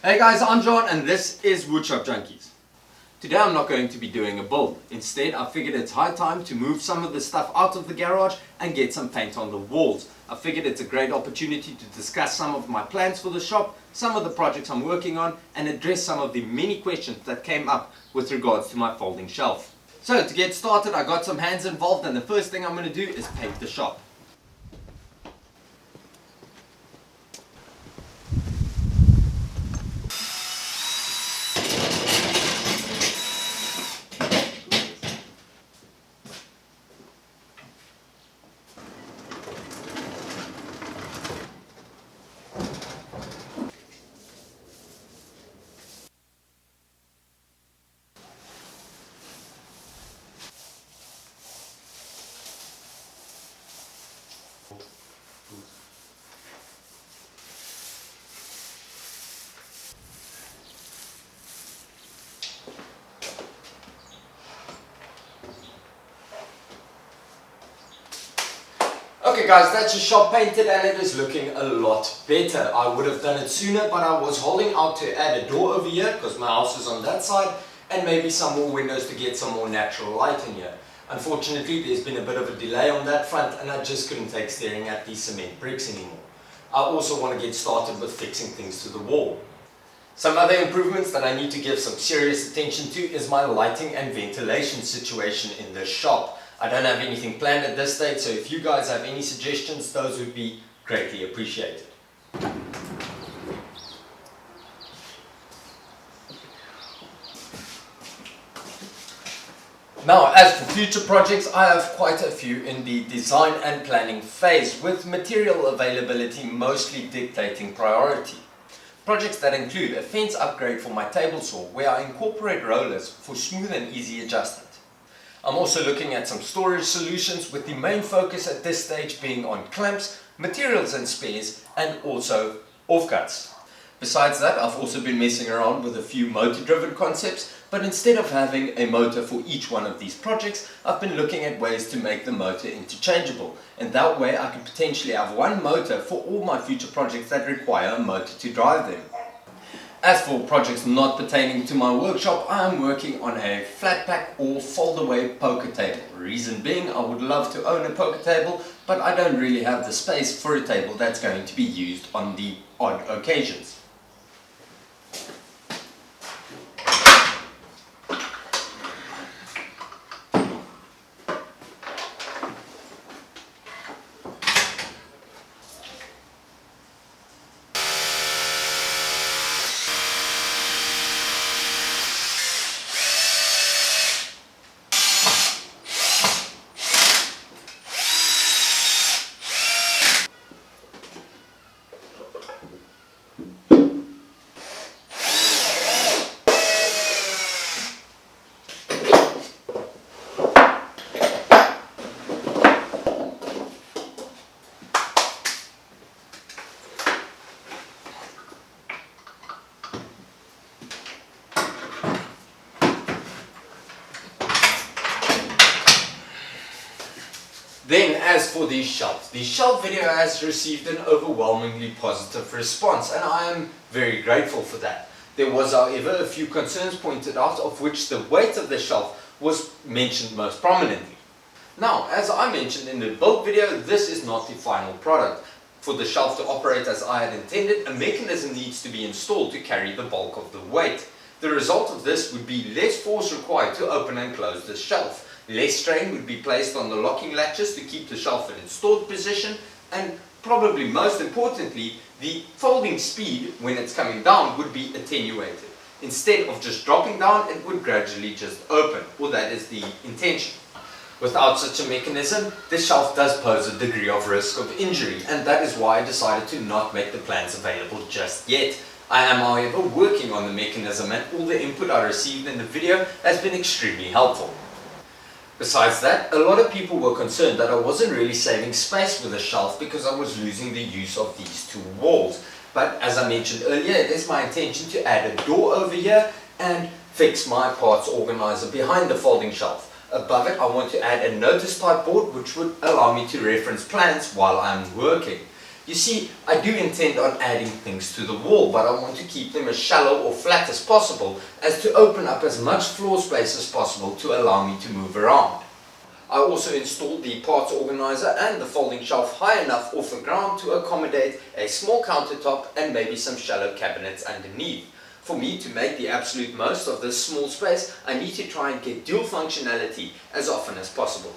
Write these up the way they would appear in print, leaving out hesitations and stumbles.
Hey guys, I'm John and this is Woodshop Junkies. Today I'm not going to be doing a build. Instead, I figured it's high time to move some of the stuff out of the garage and get some paint on the walls. I figured it's a great opportunity to discuss some of my plans for the shop, some of the projects I'm working on, and address some of the many questions that came up with regards to my folding shelf. So to get started, I got some hands involved, and the first thing I'm going to do is paint the shop. Okay guys, that's the shop painted and it is looking a lot better. I would have done it sooner, but I was holding out to add a door over here because my house is on that side, and maybe some more windows to get some more natural light in here. Unfortunately, there's been a bit of a delay on that front and I just couldn't take staring at these cement bricks anymore. I also want to get started with fixing things to the wall. Some other improvements that I need to give some serious attention to is my lighting and ventilation situation in the shop. I don't have anything planned at this stage, so if you guys have any suggestions, those would be greatly appreciated. Now, as for future projects, I have quite a few in the design and planning phase, with material availability mostly dictating priority. Projects that include a fence upgrade for my table saw, where I incorporate rollers for smooth and easy adjustment. I'm also looking at some storage solutions, with the main focus at this stage being on clamps, materials and spares, and also offcuts. Besides that, I've also been messing around with a few motor-driven concepts, but instead of having a motor for each one of these projects, I've been looking at ways to make the motor interchangeable, and that way I could potentially have one motor for all my future projects that require a motor to drive them. As for projects not pertaining to my workshop, I am working on a flat pack or fold away poker table. Reason being, I would love to own a poker table, but I don't really have the space for a table that's going to be used on the odd occasions. Then, as for these shelves, the shelf video has received an overwhelmingly positive response, and I am very grateful for that. There was, however, a few concerns pointed out, of which the weight of the shelf was mentioned most prominently. Now, as I mentioned in the build video, this is not the final product. For the shelf to operate as I had intended, a mechanism needs to be installed to carry the bulk of the weight. The result of this would be less force required to open and close the shelf. Less strain would be placed on the locking latches to keep the shelf in its stored position, and probably most importantly, the folding speed when it's coming down would be attenuated. Instead of just dropping down, it would gradually just open, or that is the intention. Without such a mechanism, the shelf does pose a degree of risk of injury, and that is why I decided to not make the plans available just yet. I am, however, working on the mechanism, and all the input I received in the video has been extremely helpful. Besides that, a lot of people were concerned that I wasn't really saving space with the shelf because I was losing the use of these two walls. But as I mentioned earlier, it is my intention to add a door over here and fix my parts organizer behind the folding shelf. Above it, I want to add a notice type board which would allow me to reference plans while I'm working. You see, I do intend on adding things to the wall, but I want to keep them as shallow or flat as possible, as to open up as much floor space as possible to allow me to move around. I also installed the parts organizer and the folding shelf high enough off the ground to accommodate a small countertop and maybe some shallow cabinets underneath. For me to make the absolute most of this small space, I need to try and get dual functionality as often as possible.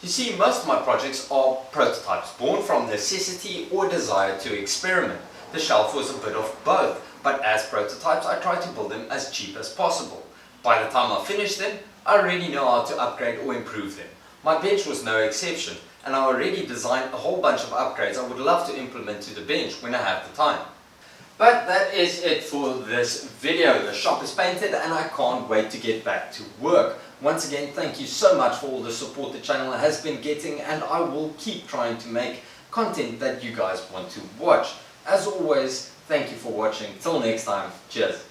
You see, most of my projects are prototypes, born from necessity or desire to experiment. The shelf was a bit of both, but as prototypes I try to build them as cheap as possible. By the time I finish them, I already know how to upgrade or improve them. My bench was no exception, and I already designed a whole bunch of upgrades I would love to implement to the bench when I have the time. But that is it for this video. The shop is painted and I can't wait to get back to work. Once again, thank you so much for all the support the channel has been getting, and I will keep trying to make content that you guys want to watch. As always, thank you for watching. Till next time, cheers.